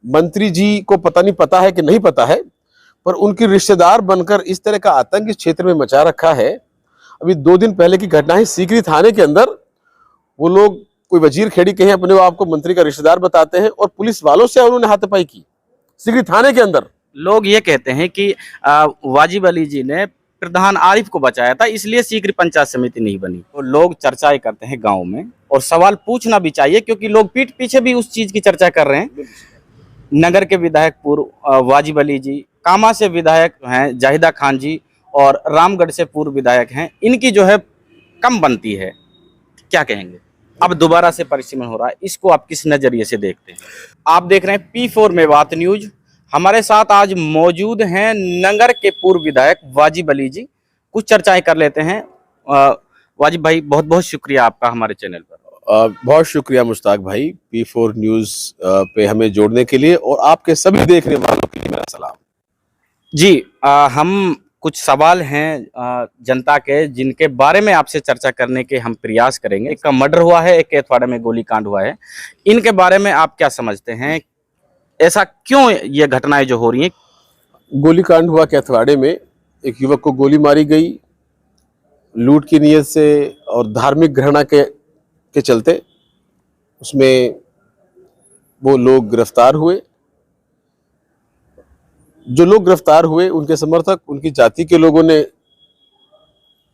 मंत्री जी को पता नहीं पता है कि नहीं पता है, पर उनकी रिश्तेदार बनकर इस तरह का आतंक इस क्षेत्र में मचा रखा है। अभी 2 दिन पहले की घटना है, सीकरी थाने के अंदर वो लोग कोई वजीर खेड़ी के हैं, अपने आप को मंत्री का रिश्तेदार बताते हैं और पुलिस वालों से उन्होंने हाथापाई की सीकरी थाने के अंदर। लोग ये कहते हैं कि वाजिब अली जी ने प्रधान आरिफ को बचाया था, इसलिए सीकरी पंचायत समिति नहीं बनी। तो लोग चर्चाएं करते हैं गांव में, और सवाल पूछना भी चाहिए क्योंकि लोग पीठ पीछे भी उस चीज की चर्चा कर रहे हैं। नगर के विधायक पूर्व वाजिब अली जी, कामा से विधायक हैं जाहिदा खान जी, और रामगढ़ से पूर्व विधायक हैं, इनकी जो है कम बनती है। क्या कहेंगे? अब दोबारा से परिसीमन हो रहा है, इसको आप किस नजरिए से देखते हैं? आप देख रहे हैं P4 मेवात न्यूज। हमारे साथ आज मौजूद हैं नगर के पूर्व विधायक वाजिब अली जी। कुछ चर्चाएं कर लेते हैं। वाजिब भाई, बहुत बहुत शुक्रिया आपका हमारे चैनल पर। बहुत शुक्रिया मुश्ताक भाई, P4 न्यूज पे हमें जोड़ने के लिए, और आपके सभी देखने वालों के लिए मेरा सलाम जी। हम कुछ सवाल हैं जनता के, जिनके बारे में आपसे चर्चा करने के हम प्रयास करेंगे। एक का मर्डर हुआ है, एक केथवाड़ा में गोलीकांड हुआ है, इनके बारे में आप क्या समझते हैं? ऐसा क्यों ये घटनाएं जो हो रही हैं? गोलीकांड हुआ केथवाड़े में, एक युवक को गोली मारी गई लूट की नीयत से और धार्मिक घृणा के चलते। उसमें वो लोग गिरफ्तार हुए। जो लोग गिरफ्तार हुए उनके समर्थक, उनकी जाति के लोगों ने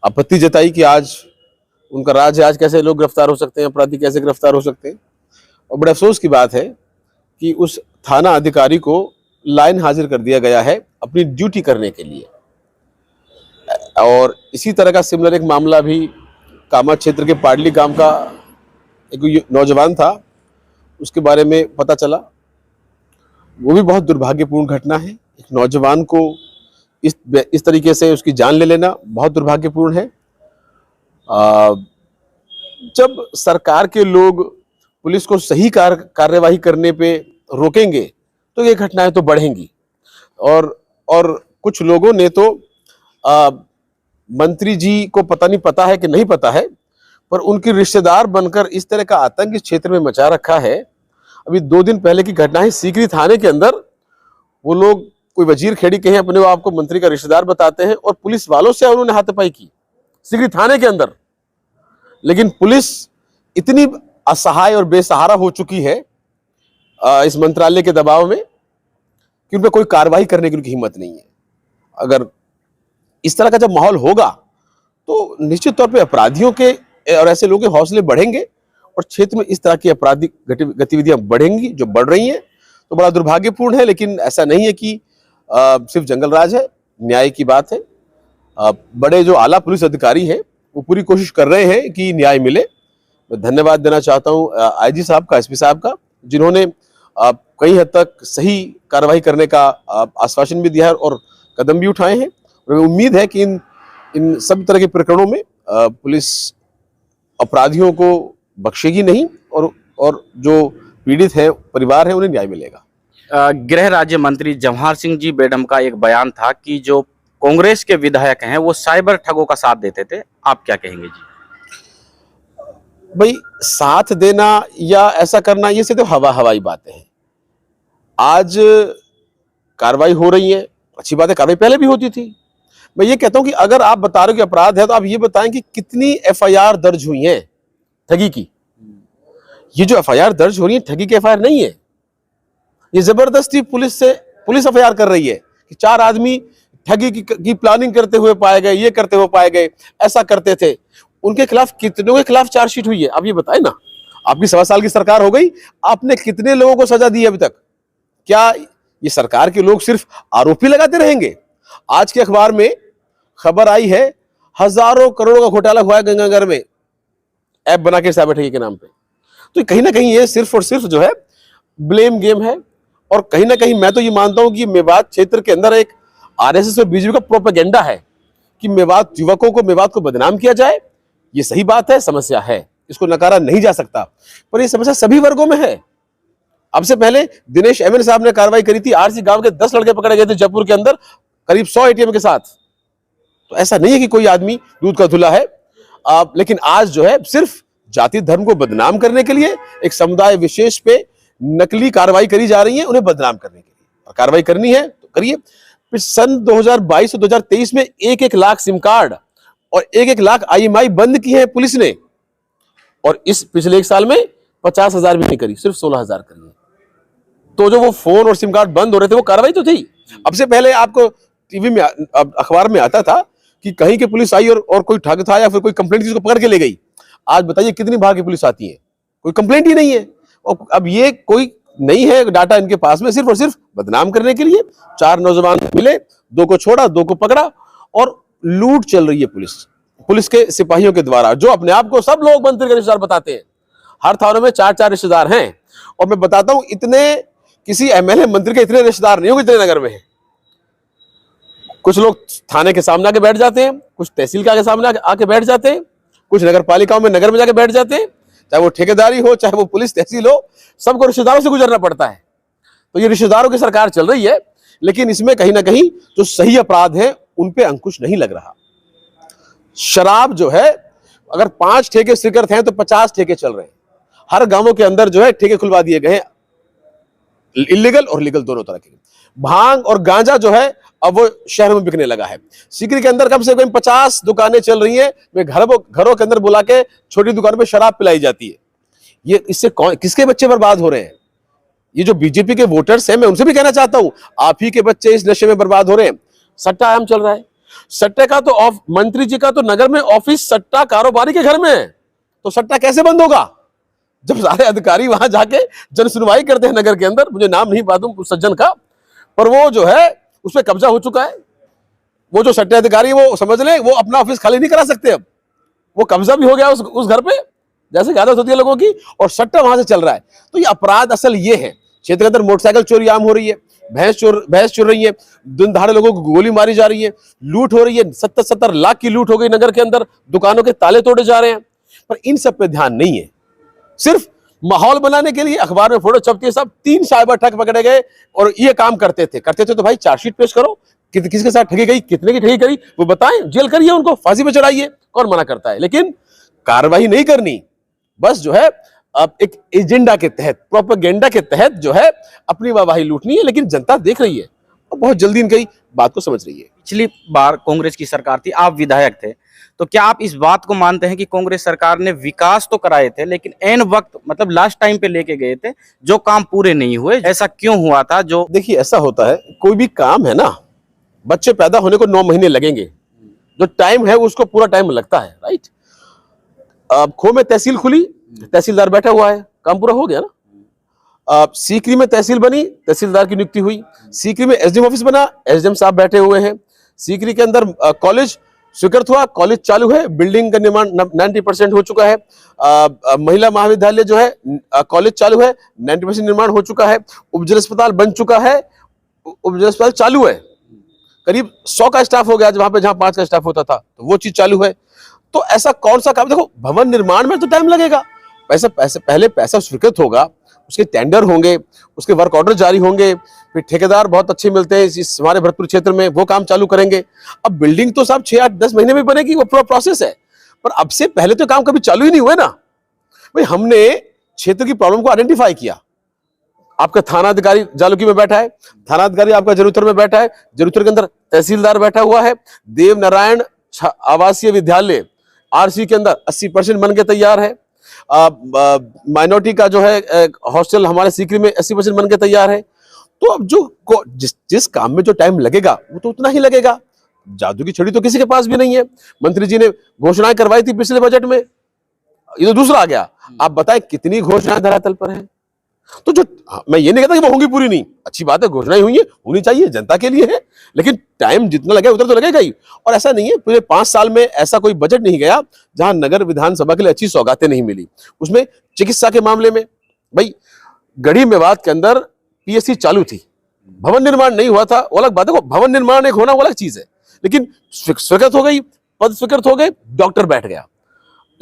आपत्ति जताई कि आज उनका राज है, आज कैसे लोग गिरफ्तार हो सकते हैं, अपराधी कैसे गिरफ्तार हो सकते हैं। और बड़े अफसोस की बात है कि उस थाना अधिकारी को लाइन हाजिर कर दिया गया है अपनी ड्यूटी करने के लिए। और इसी तरह का सिमिलर एक मामला भी कामा क्षेत्र के पाडली गांव का एक नौजवान था, उसके बारे में पता चला। वो भी बहुत दुर्भाग्यपूर्ण घटना है। एक नौजवान को इस तरीके से उसकी जान ले लेना बहुत दुर्भाग्यपूर्ण है। जब सरकार के लोग पुलिस को सही कार्यवाही करने पे रोकेंगे तो ये घटनाएं तो बढ़ेंगी। और कुछ लोगों ने तो मंत्री जी को पता नहीं पता है कि नहीं पता है, पर उनकी रिश्तेदार बनकर इस तरह का आतंक इस क्षेत्र में मचा रखा है। अभी 2 दिन पहले की घटना है, सीकरी थाने के अंदर वो लोग कोई वजीर खेड़ी के हैं, अपने आप को मंत्री का रिश्तेदार बताते हैं और पुलिस वालों से उन्होंने हाथापाई की सीकरी थाने के अंदर। लेकिन पुलिस इतनी असहाय और बेसहारा हो चुकी है इस मंत्रालय के दबाव में कि उन पर कोई कार्रवाई करने की उनकी हिम्मत नहीं है। अगर इस तरह का जब माहौल होगा तो निश्चित तौर पे अपराधियों के और ऐसे लोगों के हौसले बढ़ेंगे और क्षेत्र में इस तरह की आपराधिक गतिविधियां बढ़ेंगी जो बढ़ रही हैं। तो बड़ा दुर्भाग्यपूर्ण है, लेकिन ऐसा नहीं है कि सिर्फ जंगल राज है, न्याय की बात है। बड़े जो आला पुलिस अधिकारी हैं वो पूरी कोशिश कर रहे हैं कि न्याय मिले। मैं धन्यवाद देना चाहता हूं आईजी साहब का, एसपी साहब का, जिन्होंने कई हद तक सही कार्रवाई करने का आश्वासन भी दिया है और कदम भी उठाए हैं। और उम्मीद है कि इन सब तरह के प्रकरणों में पुलिस अपराधियों को बख्शेगी नहीं और जो पीड़ित है परिवार है उन्हें न्याय मिलेगा। गृह राज्य मंत्री जवाहर सिंह जी बेडम का एक बयान था कि जो कांग्रेस के विधायक हैं वो साइबर ठगों का साथ देते थे, आप क्या कहेंगे जी? भाई, साथ देना या ऐसा करना ये सिर्फ हवाई बातें हैं। आज कार्रवाई हो रही है, अच्छी बात है, कार्रवाई पहले भी होती थी। मैं ये कहता हूं कि अगर आप बता रहे हो कि अपराध है तो आप ये बताएं कि कितनी एफआईआर दर्ज हुई हैं ठगी की। ये जो एफआईआर दर्ज हो रही है ठगी की एफआईआर नहीं है, ये जबरदस्ती पुलिस एफआईआर कर रही है कि 4 आदमी ठगी की प्लानिंग करते हुए पाए गए, ये करते हुए पाए गए, ऐसा करते थे। उनके खिलाफ कितनों के खिलाफ चार्जशीट हुई है आप ये बताएं ना। आपकी 1.25 साल की सरकार हो गई, आपने कितने लोगों को सजा दी है अभी तक? क्या ये सरकार के लोग सिर्फ आरोपी लगाते रहेंगे? आज के अखबार में खबर आई है हजारों करोड़ों का घोटाला हुआ है गंगानगर में ऐप बना के साइबर ठगी के नाम पे। तो कहीं ना कहीं ये सिर्फ और सिर्फ जो है ब्लेम गेम है। और कहीं ना कहीं मैं तो ये मानता हूं कि मेवात क्षेत्र के अंदर एक आरएसएस और बीजेपी का प्रोपेगेंडा है कि मेवात युवकों को, मेवात को बदनाम किया जाए। ये सही बात है, समस्या है, इसको नकारा नहीं जा सकता, पर यह समस्या सभी वर्गों में है। अब से पहले दिनेश एमएन साहब ने कार्रवाई करी थी, आरसी गांव के 10 लड़के पकड़े गए थे जयपुर के अंदर करीब 100 एटीएम के साथ। तो ऐसा नहीं है कि कोई आदमी दूध का धुला है। लेकिन आज जो है सिर्फ जाति धर्म को बदनाम करने के लिए एक समुदाय विशेष पे नकली कार्रवाई करी जा रही है उन्हें बदनाम करने के लिए, और कार्रवाई करनी है तो करिए। फिर सन 2022 से 2023 में 1-1 लाख सिम कार्ड और 1-1 लाख IMI बंद की है पुलिस ने, और इस पिछले 1 साल में 50,000 भी नहीं करी, सिर्फ 16,000 करी है। तो जो वो फोन और सिम कार्ड बंद हो रहे थे वो कार्रवाई तो थी। अब से पहले आपको टीवी में अखबार में आता था कि कहीं की पुलिस आई और कोई ठग था या फिर कोई कंप्लेंट किसी को पकड़ के ले गई। आज बताइए कितनी भाग की पुलिस आती है, कोई कंप्लेंट ही नहीं है। और अब ये कोई नहीं है डाटा इनके पास में, सिर्फ और सिर्फ बदनाम करने के लिए। 4 नौजवान मिले, 2 को छोड़ा, 2 को पकड़ा, और लूट चल रही है पुलिस के सिपाहियों के द्वारा, जो अपने आप को सब लोग मंत्री के रिश्तेदार बताते हैं। हर थानों में 4-4 रिश्तेदार हैं, और मैं बताता हूं इतने किसी MLA मंत्री के इतने रिश्तेदार नहीं होंगे जितने नगर में हैं। कुछ लोग थाने के सामने आके बैठ जाते हैं, कुछ तहसील के आगे सामने आके बैठ जाते हैं, कुछ नगर पालिकाओं में नगर में जाके बैठ जाते हैं, चाहे वो ठेकेदारी हो, चाहे वो पुलिस तहसील हो, सबको रिश्तेदारों से गुजरना पड़ता है। तो ये रिश्तेदारों की सरकार चल रही है, लेकिन इसमें कहीं ना कहीं जो सही अपराध है उन पे अंकुश नहीं लग रहा। शराब जो है, अगर 5 ठेके स्वीकृत हैं तो 50 ठेके चल रहे हैं। हर गांवों के अंदर जो है ठेके खुलवा दिए गए हैं, इलीगल और लीगल दोनों तरह के। भांग और गांजा जो है अब वो शहरों में बिकने लगा है। सीकरी के अंदर कम से कम 50 दुकानें चल रही हैं, वे घरों के अंदर बुला के छोटी दुकानों पे शराब पिलाई जाती है। ये इससे किसके बच्चे बर्बाद हो रहे हैं? ये जो बीजेपी के वोटर्स हैं, मैं उनसे भी कहना चाहता हूं, आप ही के बच्चे इस नशे में बर्बाद हो रहे हैं। सट्टा आम चल रहा है। सट्टे का तो मंत्री जी का तो नगर में ऑफिस सट्टा कारोबारी के घर में है, तो सट्टा कैसे बंद होगा जब सारे अधिकारी वहां जाके जन सुनवाई करते हैं नगर के अंदर। मुझे नाम नहीं मालूम उस सज्जन का, पर वो जो है उस पर कब्जा हो चुका है। वो जो सट्टे अधिकारी, वो समझ लें वो अपना ऑफिस खाली नहीं करा सकते, अब वो कब्जा भी हो गया उस घर पे, जैसे की आदत होती है लोगों की, और सट्टा वहां से चल रहा है। तो ये अपराध असल ये है। क्षेत्र के अंदर मोटरसाइकिल चोरी आम हो रही है, भैंस चुर रही है, दिन दहाड़े लोगों को गोली मारी जा रही है, लूट हो रही है। 70-70 लाख की लूट हो गई नगर के अंदर, दुकानों के ताले तोड़े जा रहे हैं। पर इन सब पे ध्यान नहीं है। सिर्फ माहौल बनाने के लिए अखबार में फोटो छपती है, सब 3 साइबर ठग पकड़े गए और ये काम करते थे तो भाई चार्जशीट पेश करो, किसके साथ ठगी गई, कितने की ठगी करी, वो बताएं, जेल करिए, उनको फांसी पे चढ़ाइए। कौन मना करता है? लेकिन कार्रवाई नहीं करनी, बस जो है अब एक एजेंडा के तहत, प्रोपेगेंडा के तहत जो है अपनी वाहवाही लूटनी है। लेकिन जनता देख रही है और बहुत जल्दी इनकी बात को समझ रही है। पिछली बार कांग्रेस की सरकार थी, आप विधायक थे, तो क्या आप इस बात को मानते हैं कि कांग्रेस सरकार ने विकास तो कराए थे, लेकिन एन वक्त मतलब लास्ट टाइम पे लेके गए थे, जो काम पूरे नहीं हुए? ऐसा क्यों हुआ था? जो देखिए ऐसा होता है, कोई भी काम है ना, बच्चे पैदा होने को 9 महीने लगेंगे, जो टाइम है उसको पूरा टाइम लगता है, राइट। अब खो में तहसील खुली, तहसीलदार बैठा हुआ है, काम पूरा हो गया ना। सीकरी में तहसील बनी, तहसीलदार की नियुक्ति हुई। सीकरी में SDM ऑफिस बना, SDM साहब बैठे हुए हैं। सीकरी के अंदर कॉलेज स्वीकृत हुआ, कॉलेज चालू है, बिल्डिंग का निर्माण 90% हो चुका है। महिला महाविद्यालय जो है, कॉलेज चालू है, 90% निर्माण हो चुका है। उपजिला अस्पताल बन चुका है, उपजिला अस्पताल चालू है, करीब 100 का स्टाफ हो गया जहां 5 का स्टाफ होता था, तो वो चीज चालू है। तो ऐसा कौन सा काम? देखो, भवन निर्माण में तो टाइम लगेगा, पहले पैसा स्वीकृत होगा, उसके टेंडर होंगे, उसके वर्क ऑर्डर जारी होंगे, फिर ठेकेदार बहुत अच्छे मिलते हैं इस हमारे भरतपुर क्षेत्र में, वो काम चालू करेंगे। अब बिल्डिंग तो साहब 6-8-10 महीने में बनेगी, वो पूरा प्रोसेस है। पर अब से पहले तो काम कभी चालू ही नहीं हुए ना भाई। हमने क्षेत्र की प्रॉब्लम को आइडेंटिफाई किया। आपका थाना अधिकारी जालुकी में बैठा है, थाना अधिकारी आपका जरूतर में बैठा है, जरूतर के अंदर तहसीलदार बैठा हुआ है। देव नारायण आवासीय विद्यालय RC के अंदर 80% बन के तैयार है। माइनॉरिटी का जो है हॉस्टल हमारे सीकरी में 80% बन के तैयार है। तो अब जिस काम में जो टाइम लगेगा वो तो उतना ही लगेगा। जादू की छड़ी तो किसी के पास भी नहीं है। मंत्री जी ने घोषणाएं करवाई थी पिछले बजट में, ये तो दूसरा आ गया। आप बताएं कितनी घोषणाएं धरातल पर हैं? तो जो मैं ये नहीं कहता कि वो होंगी पूरी नहीं, अच्छी बात है, घोषणाएं हुई है, होनी चाहिए, जनता के लिए है, लेकिन टाइम जितना लगे उतना तो लगेगा ही। और ऐसा नहीं है पूरे 5 साल में ऐसा कोई बजट नहीं गया जहां नगर विधानसभा के लिए अच्छी सौगातें नहीं मिली। उसमें चिकित्सा के मामले में भाई गढ़ी मेवात के अंदर PSC चालू थी, भवन निर्माण नहीं हुआ था, वो अलग बात है। भवन निर्माण एक होना वो अलग चीज है, लेकिन स्वीकृत हो गई, पद स्वीकृत हो गए, डॉक्टर बैठ गया।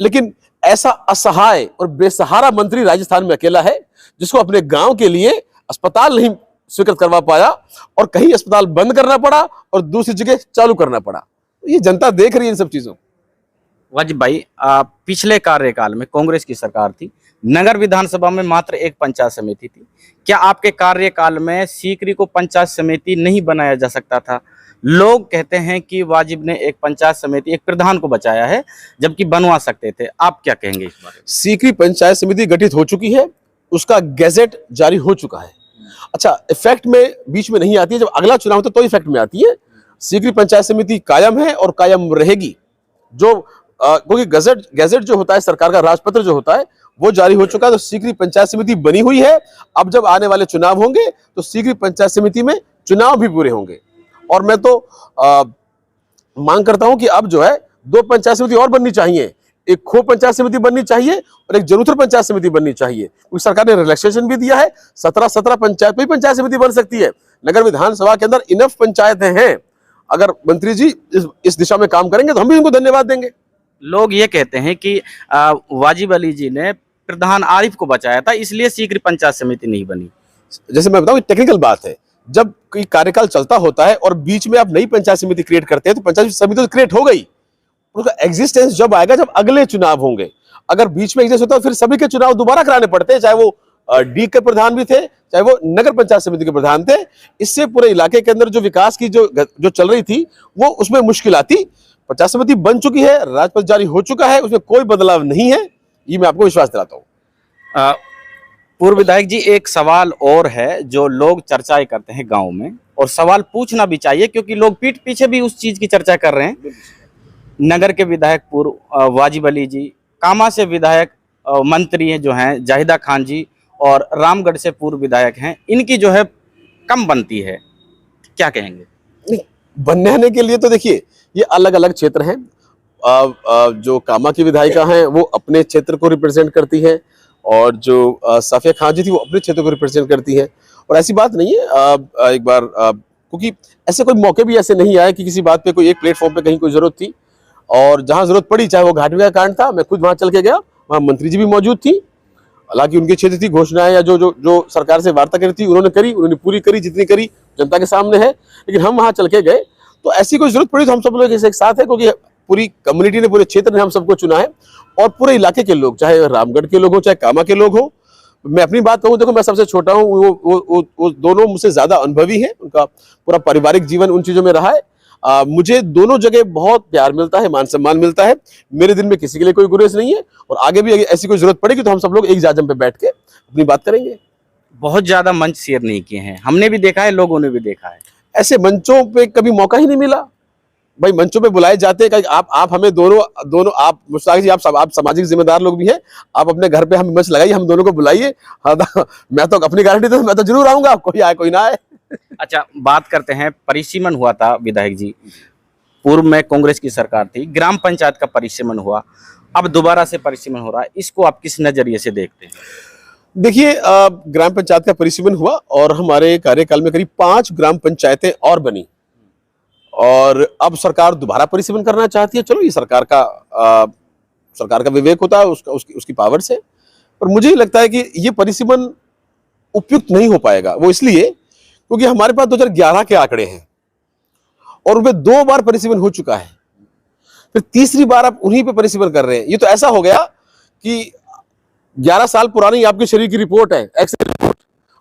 लेकिन ऐसा असहाय और बेसहारा मंत्री राजस्थान में अकेला है जिसको अपने गांव के लिए अस्पताल नहीं स्वीकृत करवा पाया और कहीं अस्पताल बंद करना पड़ा और दूसरी जगह चालू करना पड़ा। ये जनता देख रही है इन सब चीजों। वाजिब भाई, पिछले कार्यकाल में कांग्रेस की सरकार थी, नगर विधानसभा में मात्र एक पंचायत समिति थी। क्या आपके कार्यकाल में सीकरी को पंचायत समिति नहीं बनाया जा सकता था? लोग कहते हैं कि वाजिब ने एक पंचायत समिति, एक प्रधान को बचाया है, जबकि बनवा सकते थे। आप क्या कहेंगे इस बारे में? सीकरी पंचायत समिति गठित हो चुकी है, उसका गैजेट जारी हो चुका है। अच्छा, इफेक्ट में बीच में नहीं आती है, जब अगला चुनाव होता है तो इफेक्ट में आती है। सीकरी पंचायत समिति कायम है और कायम रहेगी। जो क्योंकि गैजेट जो होता है, सरकार का राजपत्र जो होता है, वो जारी हो चुका है, तो सीकरी पंचायत समिति बनी हुई है। अब जब आने वाले चुनाव होंगे तो सीकरी पंचायत समिति में चुनाव भी पूरे होंगे। और मैं तो मांग करता हूं कि अब जो है 2 पंचायत समिति और बननी चाहिए। एक खो पंचायत समिति बननी चाहिए और एक जरूर पंचायत समिति बननी चाहिए, क्योंकि सरकार ने रिलैक्सेशन भी दिया है। 17 पंचायत में पंचायत समिति बन सकती है। नगर विधानसभा के अंदर इनफ पंचायतें हैं। अगर मंत्री जी इस दिशा में काम करेंगे तो हम भी उनको धन्यवाद देंगे। लोग ये कहते हैं कि वाजिब अली जी ने प्रधान आरिफ को बचाया था, इसलिए सीकरी पंचायत समिति नहीं बनी। जैसे मैं बताऊं, टेक्निकल बात है। जब कोई कार्यकाल चलता होता है और बीच में आप नई पंचायत समिति क्रिएट करते हैं तो पंचायत समिति तो क्रिएट हो गई, उसका एग्जिस्टेंस जब आएगा जब अगले चुनाव होंगे। अगर बीच में एग्जिस्ट होता है तो फिर सभी के चुनाव दोबारा कराने पड़ते हैं, चाहे वो डी के प्रधान भी थे, चाहे वो नगर पंचायत समिति के प्रधान थे। इससे पूरे इलाके के अंदर जो विकास की जो चल रही थी वो उसमें मुश्किल आती। पंचायत समिति बन चुकी है, राजपत्र जारी हो चुका है, उसमें कोई बदलाव नहीं है, ये मैं आपको विश्वास दिलाता हूँ। पूर्व विधायक जी, एक सवाल और है जो लोग चर्चाएं करते हैं गांव में, और सवाल पूछना भी चाहिए क्योंकि लोग पीठ पीछे भी उस चीज की चर्चा कर रहे हैं। नगर के विधायक पूर्व वाजिब अली जी, कामा से विधायक मंत्री हैं जो हैं जाहिदा खान जी, और रामगढ़ से पूर्व विधायक हैं, इनकी जो है कम बनती है, क्या कहेंगे? नहीं, बनने के लिए तो देखिए ये अलग अलग क्षेत्र हैं। जो कामा की विधायिका हैं वो अपने क्षेत्र को रिप्रेजेंट करती हैं, और जो साफिया खान जी थी वो अपने क्षेत्र को रिप्रेजेंट करती हैं। और ऐसी बात नहीं है, एक बार क्योंकि ऐसे कोई मौके भी ऐसे नहीं आए कि किसी बात पे कोई एक प्लेटफॉर्म पे कहीं कोई जरूरत थी, और जहां जरूरत पड़ी, चाहे वो घाटवे का कांड था, मैं खुद वहां चल के गया, वहां मंत्री जी भी मौजूद थी। हालांकि उनके क्षेत्र थी, घोषणाएं या जो सरकार से वार्ता करी थी उन्होंने पूरी करी, जितनी करी जनता के सामने है। लेकिन हम वहां चल के गए तो ऐसी कोई जरूरत पड़ी तो हम सब लोग एक साथ है, क्योंकि पूरी कम्युनिटी ने, पूरे क्षेत्र ने हम सबको चुना है। और पूरे इलाके के लोग, चाहे रामगढ़ के लोग हो चाहे कामा के लोग हो, मैं अपनी बात कहूँ, देखो मैं सबसे छोटा हूँ, वो दोनों मुझसे ज्यादा अनुभवी हैं, उनका पूरा पारिवारिक जीवन उन चीजों में रहा है। मुझे दोनों जगह बहुत प्यार मिलता है, मान सम्मान मिलता है। मेरे दिल में किसी के लिए कोई गुरेज नहीं है, और आगे भी ऐसी कोई जरूरत पड़ेगी तो हम सब लोग एक जाजम पे बैठ के अपनी बात करेंगे। बहुत ज्यादा मंच शेयर नहीं किए हैं, हमने भी देखा है, लोगों ने भी देखा है। ऐसे मंचों पे कभी मौका ही नहीं मिला भाई। मंचों पे बुलाए जाते हैं, आप हमें दोनों आप मुश्ताक जी, आप सामाजिक जिम्मेदार लोग भी हैं, आप अपने घर पे हमें मंच लगाइए, हम दोनों को बुलाइए। हाँ, मैं तो अपनी गारंटी तो मैं तो जरूर आऊंगा, कोई आए कोई ना आए। अच्छा, बात करते हैं, परिसीमन हुआ था विधायक जी, पूर्व में कांग्रेस की सरकार थी, ग्राम पंचायत का परिसीमन हुआ, अब दोबारा से परिसीमन हो रहा है, इसको आप किस नजरिए से देखते हैं? देखिए, ग्राम पंचायत का परिसीमन हुआ और हमारे कार्यकाल में करीब 5 ग्राम पंचायतें और बनी, और अब सरकार दोबारा परिसीमन करना चाहती है। चलो, ये सरकार का विवेक होता है, उसकी पावर से। पर मुझे ही लगता है कि ये परिसीमन उपयुक्त नहीं हो पाएगा। वो इसलिए क्योंकि हमारे पास 2011 के आंकड़े हैं और उनमें 2 बार परिसीमन हो चुका है, फिर तीसरी बार आप उन्हीं पे परिसीमन कर रहे हैं। ये तो ऐसा हो गया कि 11 साल पुरानी आपके शरीर की रिपोर्ट है, एक्सरे रिपोर्ट,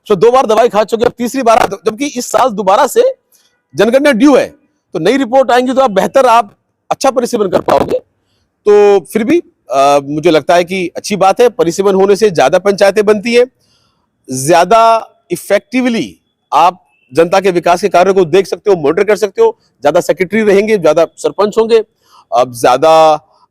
तो 2 बार दवाई खा चुके, अब तीसरी बार, जबकि इस साल दोबारा से जनगणना ड्यू है, तो नई रिपोर्ट आएंगी तो आप अच्छा परिसीमन कर पाओगे। तो फिर भी मुझे लगता है कि अच्छी बात है, परिसीमन होने से ज्यादा पंचायतें बनती है, ज्यादा इफेक्टिवली आप जनता के विकास के कार्यों को देख सकते हो, मॉनिटर कर सकते हो, ज्यादा सेक्रेटरी रहेंगे, ज्यादा सरपंच होंगे, अब ज्यादा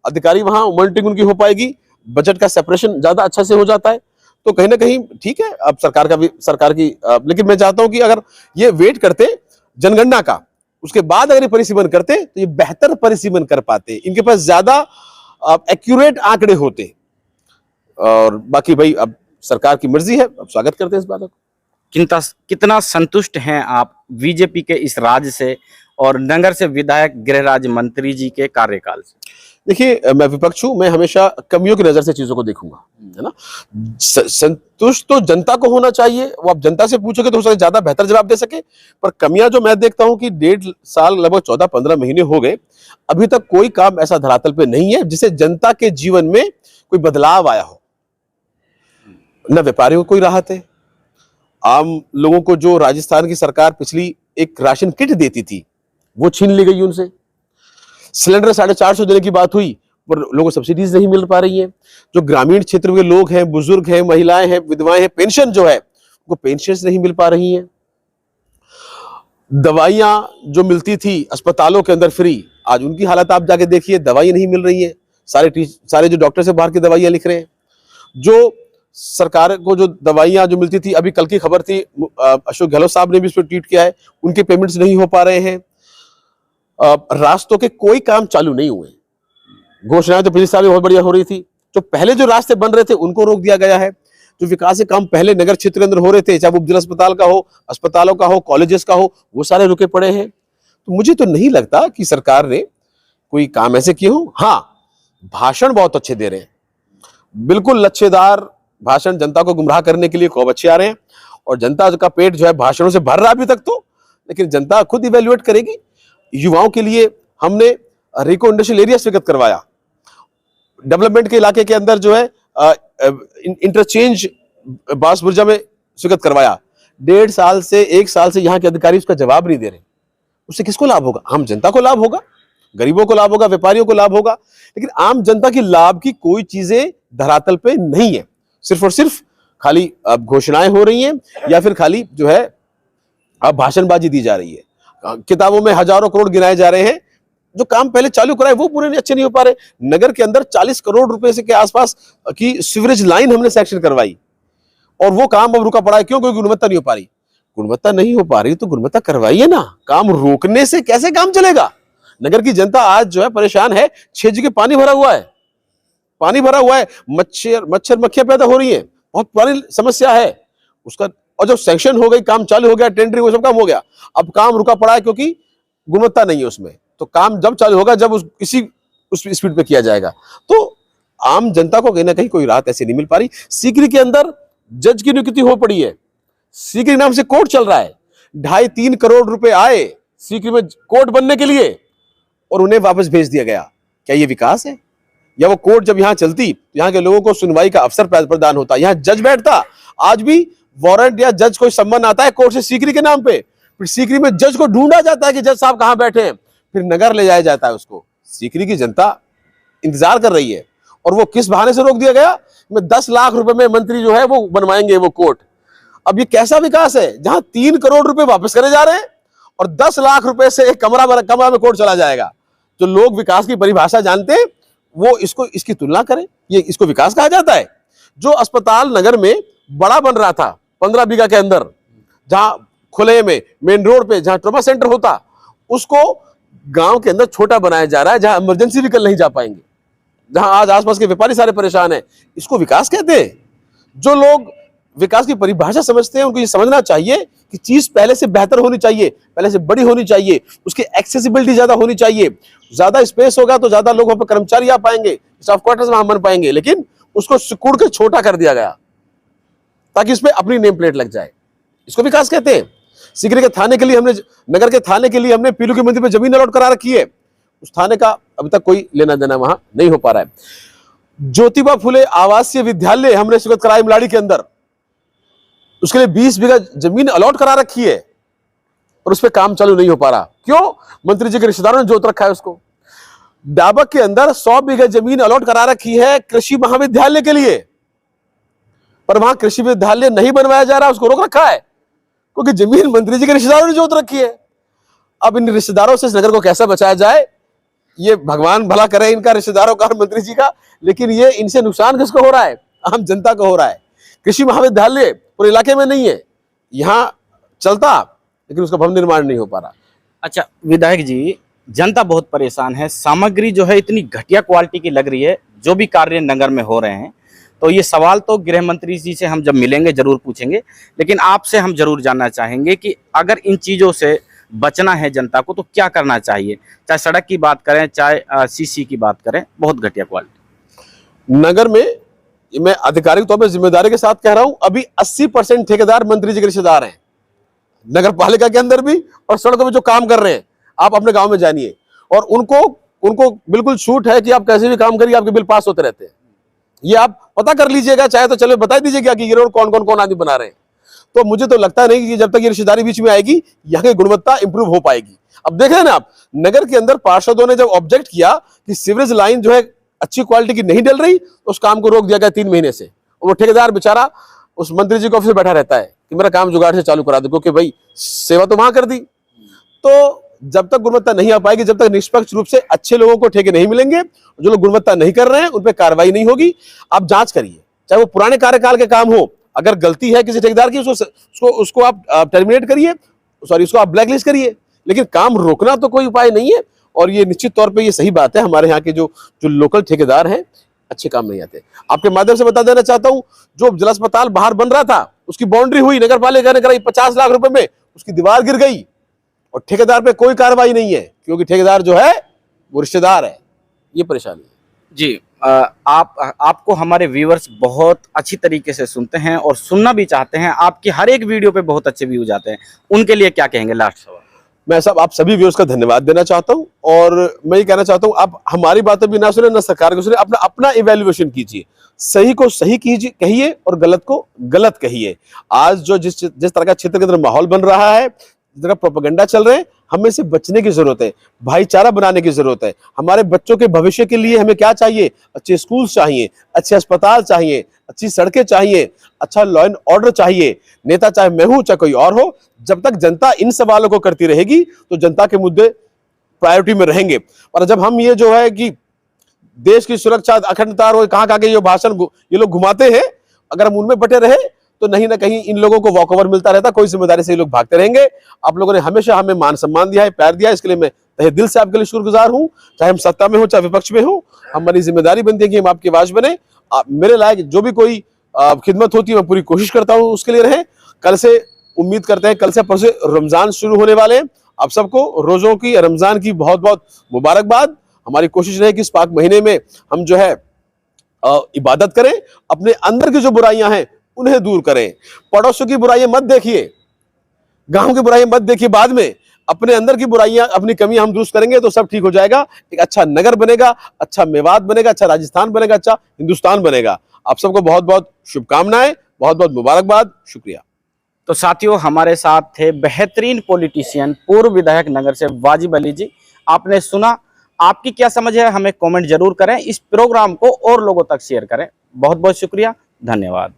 अधिकारी वहां मॉनिटरिंग उनकी हो पाएगी, बजट का सेपरेशन ज्यादा अच्छा से हो जाता है। तो कहीं ना कहीं ठीक है, अब सरकार की लेकिन मैं चाहता हूं कि अगर ये वेट करते जनगणना का, उसके बाद अगर ये परिसीमन करते तो ये बेहतर परिसीमन कर पाते, इनके पास ज्यादा एक्यूरेट आंकड़े होते। और बाकी भाई अब सरकार की मर्जी है, अब स्वागत करते हैं इस बात को। कितना संतुष्ट हैं आप बीजेपी के इस राज से और नगर से विधायक गृह राज्य मंत्री जी के कार्यकाल से? देखिए, मैं विपक्ष हूं, मैं हमेशा कमियों की नजर से चीजों को देखूंगा, है ना। संतुष्ट तो जनता को होना चाहिए, वो आप जनता से पूछोगे तो हो सकता है ज्यादा बेहतर जवाब दे सके। पर कमियां जो मैं देखता हूं कि 1.5 साल, लगभग 14-15 महीने हो गए, अभी तक कोई काम ऐसा धरातल पे नहीं है जिससे जनता के जीवन में कोई बदलाव आया हो। न व्यापारियों को कोई राहत है। आम लोगों को जो राजस्थान की सरकार पिछली एक राशन किट देती थी वो छीन ली गई उनसे। सिलेंडर 450 देने की बात हुई पर लोगों को सब्सिडीज नहीं मिल पा रही है। जो ग्रामीण क्षेत्र के लोग हैं, बुजुर्ग हैं, महिलाएं हैं, विधवाएं हैं, पेंशन जो है उनको पेंशन नहीं मिल पा रही हैं। दवाइयां जो मिलती थी अस्पतालों के अंदर फ्री, आज उनकी हालत आप जाके देखिए, दवाई नहीं मिल रही है। सारे जो डॉक्टर से बाहर की दवाइयां लिख रहे हैं। जो सरकार को जो दवाइयां जो मिलती थी, अभी कल की खबर थी, अशोक गहलोत साहब ने भी इस पर ट्वीट किया है, उनके पेमेंट्स नहीं हो पा रहे हैं। रास्तों के कोई काम चालू नहीं हुए। घोषणाएं तो पिछले साल बहुत बढ़िया हो रही थी। जो पहले जो रास्ते बन रहे थे उनको रोक दिया गया है। जो विकास के काम पहले नगर क्षेत्र के अंदर हो रहे थे, चाहे वो उपजिला अस्पताल का हो, अस्पतालों का हो, कॉलेजेस का हो, वो सारे रुके पड़े हैं। तो मुझे तो नहीं लगता कि सरकार ने कोई काम ऐसे किए हो। हाँ, भाषण बहुत अच्छे दे रहे हैं, बिल्कुल लच्छेदार भाषण, जनता को गुमराह करने के लिए खूब अच्छे आ रहे हैं। और जनता का पेट जो है भाषणों से भर रहा अभी तक तो, लेकिन जनता खुद इवेल्युएट करेगी। युवाओं के लिए हमने रिको इंडस्ट्रियल एरिया स्वीकृत करवाया। डेवलपमेंट के इलाके के अंदर जो है इंटरचेंज बांसबुर्जा में स्वीकृत करवाया। 1.5 साल से 1 साल से यहाँ के अधिकारी उसका जवाब नहीं दे रहे। उससे किसको लाभ होगा? आम जनता को लाभ होगा, गरीबों को लाभ होगा, व्यापारियों को लाभ होगा। लेकिन आम जनता की लाभ की कोई चीजें धरातल पे नहीं है। सिर्फ और सिर्फ खाली घोषणाएं हो रही हैं या फिर खाली जो है भाषणबाजी दी जा रही है। किताबों में हजारों करोड़ गिनाए जा रहे हैं, जो काम पहले चालू कराए वो पूरे अच्छे नहीं हो पा रहे। नगर के अंदर 40 करोड़ रुपए से के आसपास की सीवरेज लाइन हमने सेक्शन करवाई और वो काम अब रुका पड़ा है। क्यों? क्योंकि गुणवत्ता नहीं हो पा रही। गुणवत्ता नहीं हो पा रही तो गुणवत्ता करवाइए ना। काम रोकने से कैसे काम चलेगा? नगर की जनता आज जो है परेशान है। 6 जगह पानी भरा हुआ है, पानी भरा हुआ है, मच्छर मक्खियां पैदा हो रही हैं, बहुत बड़ी समस्या है उसका। और जब सैंक्शन हो गई, काम चालू हो गया, टेंडरिंग वो सब काम हो गया, अब काम रुका पड़ा है क्योंकि गुणवत्ता नहीं है उसमें। तो काम जब चालू होगा जब उस स्पीड पे किया जाएगा। तो आम जनता को कहीं ना कहीं कोई राहत ऐसी नहीं मिल पा रही। सीकरी के अंदर जज की नियुक्ति हो पड़ी है, सीकरी नाम से कोर्ट चल रहा है। 2.5-3 करोड़ रुपए आए सीकरी में कोर्ट बनने के लिए और उन्हें वापस भेज दिया गया। क्या ये विकास है? या वो कोर्ट जब यहां चलती, यहाँ के लोगों को सुनवाई का अवसर प्रदान होता, यहां जज बैठता। आज भी वारंट या जज कोई सम्मन आता है कोर्ट से सीकरी के नाम पे, फिर सीकरी में जज को ढूंढा जाता है कि जज साहब कहां बैठे हैं, फिर नगर ले जाया जाता है उसको। सीकरी की जनता इंतजार कर रही है और वो किस बहाने से रोक दिया गया? में 10 लाख रुपए में मंत्री जो है वो बनवाएंगे वो कोर्ट। अब ये कैसा विकास है जहां 3 करोड़ रुपए वापस करे जा रहे हैं और 10 लाख रुपए से एक कमरा में कोर्ट चला जाएगा? जो लोग विकास की परिभाषा जानते हैं वो इसकी तुलना करें, ये इसको विकास कहा जाता है? जो अस्पताल नगर में बड़ा बन रहा था 15 बीघा के अंदर, जहां खुले में मेन रोड पे जहां ट्रॉमा सेंटर होता, उसको गांव के अंदर छोटा बनाया जा रहा है, जहां इमरजेंसी व्हीकल नहीं जा पाएंगे, जहां आज आसपास के व्यापारी सारे परेशान हैं। इसको विकास कहते हैं? जो लोग विकास की परिभाषा समझते हैं उनको ये समझना चाहिए कि चीज पहले से बेहतर होनी चाहिए, पहले से बड़ी होनी चाहिए, उसकी एक्सेसिबिलिटी ज्यादा होनी चाहिए। ज्यादा स्पेस होगा तो ज्यादा लोग वहां पर कर्मचारी आ पाएंगे, स्टाफ क्वार्टर्स वहां बन पाएंगे। लेकिन उसको सिकुड़ के छोटा कर दिया गया ताकि उसमें अपनी नेम प्लेट लग जाए। इसको विकास कहते हैं? सीकरी के थाने के लिए हमने, नगर के थाने के लिए हमने पीलू के मंदिर में जमीन अलॉट करा रखी है, उस थाने का अभी तक कोई लेना देना वहां नहीं हो पा रहा है। ज्योतिबा फुले आवासीय विद्यालय हमने स्वीकृत कराया इमलाड़ी के अंदर, उसके लिए 20 बीघा जमीन अलॉट करा रखी है और उस पर काम चालू नहीं हो पा रहा। क्यों? मंत्री जी के रिश्तेदारों ने जोत रखा है उसको। डाबक के अंदर 100 बीघा जमीन अलॉट करा रखी है कृषि महाविद्यालय के लिए, पर वहां कृषि विद्यालय नहीं बनवाया जा रहा, उसको रोक रखा है क्योंकि जमीन मंत्री जी के रिश्तेदारों ने जोत रखी है। अब इन रिश्तेदारों से इस नगर को कैसे बचाया जाए, ये भगवान भला करे इनका, रिश्तेदारों का और मंत्री जी का, लेकिन ये इनसे नुकसान किसको हो रहा है? आम जनता को हो रहा है। कृषि महाविद्यालय पूरे इलाके में नहीं है, यहां चलता लेकिन उसका भवन निर्माण नहीं हो पा रहा। अच्छा विधायक जी, जनता बहुत परेशान है, सामग्री जो है इतनी घटिया क्वालिटी की लग रही है जो भी कार्य नगर में हो रहे हैं। तो ये सवाल तो गृह मंत्री जी से हम जब मिलेंगे जरूर पूछेंगे, लेकिन आपसे हम जरूर जानना चाहेंगे कि अगर इन चीज़ों से बचना है जनता को तो क्या करना चाहिए? चाहे सड़क की बात करें, चाहे सीसी की बात करें, बहुत घटिया क्वालिटी नगर में। मैं आधिकारिक तौर पर जिम्मेदारी के साथ कह रहा हूं, अभी 80% ठेकेदार मंत्री जी के रिश्तेदार हैं, नगर पालिका के अंदर भी और सड़कों में जो काम कर रहे हैं। आप अपने गांव में जानिए और उनको बिल्कुल छूट है कि आप कैसे भी काम करिए, आपके बिल पास होते रहते हैं। ये आप पता कर लीजिएगा, चाहे तो चलो बता दीजिएगा कि ये रोड कौन कौन कौन आदमी बना रहे हैं। तो मुझे तो लगता नहीं कि जब तक ये रिश्तेदारी बीच में आएगी यहाँ की गुणवत्ता इंप्रूव हो पाएगी। अब देख रहे हैं ना आप, नगर के अंदर पार्षदों ने जब ऑब्जेक्ट किया कि सीवरेज लाइन जो है अच्छी क्वालिटी की नहीं डल रही, तो उस काम को रोक दिया गया 3 महीने से। वो ठेकेदार बेचारा उस मंत्री जी के ऑफिस में बैठा रहता है कि मेरा काम जुगाड़ से चालू करा दो, क्योंकि भाई सेवा तो वहां कर दी। तो जब तक गुणवत्ता नहीं आ पाएगी, जब तक निष्पक्ष रूप से अच्छे लोगों को ठेके नहीं मिलेंगे, जो लोग गुणवत्ता नहीं कर रहे हैं उन पर कार्रवाई नहीं होगी। आप जांच करिए, चाहे वो पुराने कार्यकाल के काम हो, अगर गलती है किसी ठेकेदार की उसको आप टर्मिनेट करिए, सॉरी उसको आप ब्लैकलिस्ट करिए, लेकिन काम रोकना तो कोई उपाय नहीं है। और ये निश्चित तौर पे ये सही बात है, हमारे यहाँ के जो लोकल ठेकेदार हैं अच्छे काम नहीं आते। आपके माध्यम से बता देना चाहता हूं, जो जिला अस्पताल बाहर बन रहा था उसकी बाउंड्री हुई, नगर पालिका ने कराई 50 लाख रुपए में, उसकी दीवार गिर गई और ठेकेदार पे कोई कार्रवाई नहीं है, क्योंकि ठेकेदार जो है वो रिश्तेदार है। ये परेशानी है जी। आपको हमारे व्यूअर्स बहुत अच्छी तरीके से सुनते हैं और सुनना भी चाहते हैं, आपकी हर एक वीडियो पे बहुत अच्छे व्यूज आते हैं, उनके लिए क्या कहेंगे? लास्ट सवाल। मैं सब आप सभी व्यूअर्स का धन्यवाद देना चाहता हूं, और मैं ये कहना चाहता हूं आप हमारी बातें भी ना सुने ना सरकार को सुने, अपना अपना इवैल्यूएशन कीजिए, सही को सही कीजिए कहिए और गलत को गलत कहिए। आज जो जिस तरह का क्षेत्र के अंदर माहौल बन रहा है, जिस तरह प्रोपेगेंडा चल रहे हैं, हमें से बचने की जरूरत है, भाईचारा बनाने की जरूरत है। हमारे बच्चों के भविष्य के लिए हमें क्या चाहिए? अच्छे स्कूल चाहिए, अच्छे अस्पताल चाहिए, अच्छी सड़कें चाहिए, अच्छा लॉ एंड ऑर्डर चाहिए। नेता चाहे मैं हूं चाहे कोई और हो, जब तक जनता इन सवालों को करती रहेगी तो जनता के मुद्दे प्रायोरिटी में रहेंगे। और जब हम ये जो है कि देश की सुरक्षा, अखंडता और कहां के ये भाषण ये लोग घुमाते हैं, अगर हम उनमें बटे रहे तो नहीं ना कहीं इन लोगों को वॉकओवर मिलता रहता, कोई जिम्मेदारी से ये लोग भागते रहेंगे। आप लोगों ने हमेशा हमें मान सम्मान दिया है, प्यार दिया है, इसके लिए मैं तहे दिल से आपके लिए शुक्रगुजार हूं। चाहे हम सत्ता में हो चाहे विपक्ष में हो, हमारी जिम्मेदारी बनती है कि हम आपकी आवाज बने। मेरे लायक जो भी कोई खिदमत होती है मैं पूरी कोशिश करता हूं उसके लिए रहे। कल से उम्मीद करते हैं, कल से परसों रमजान शुरू होने वाले हैं। आप सबको रोजों की, रमजान की बहुत बहुत मुबारकबाद। हमारी कोशिश रहे कि इस पाक महीने में हम जो है इबादत करें, अपने अंदर की जो बुराइयां हैं उन्हें दूर करें। पड़ोसियों की बुराइयां मत देखिए, गांव की बुराइयां मत देखिए, बाद में अपने अंदर की बुराइयां, अपनी कमियां हम दुरुस्त करेंगे तो सब ठीक हो जाएगा। एक अच्छा नगर बनेगा, अच्छा मेवात बनेगा, अच्छा राजस्थान बनेगा, अच्छा हिंदुस्तान बनेगा। आप सबको बहुत बहुत शुभकामनाएं, बहुत बहुत मुबारकबाद, शुक्रिया। तो साथियों, हमारे साथ थे बेहतरीन पॉलिटिशियन, पूर्व विधायक नगर से वाजिब अली जी। आपने सुना, आपकी क्या समझ है हमें कमेंट जरूर करें, इस प्रोग्राम को और लोगों तक शेयर करें। बहुत बहुत शुक्रिया, धन्यवाद।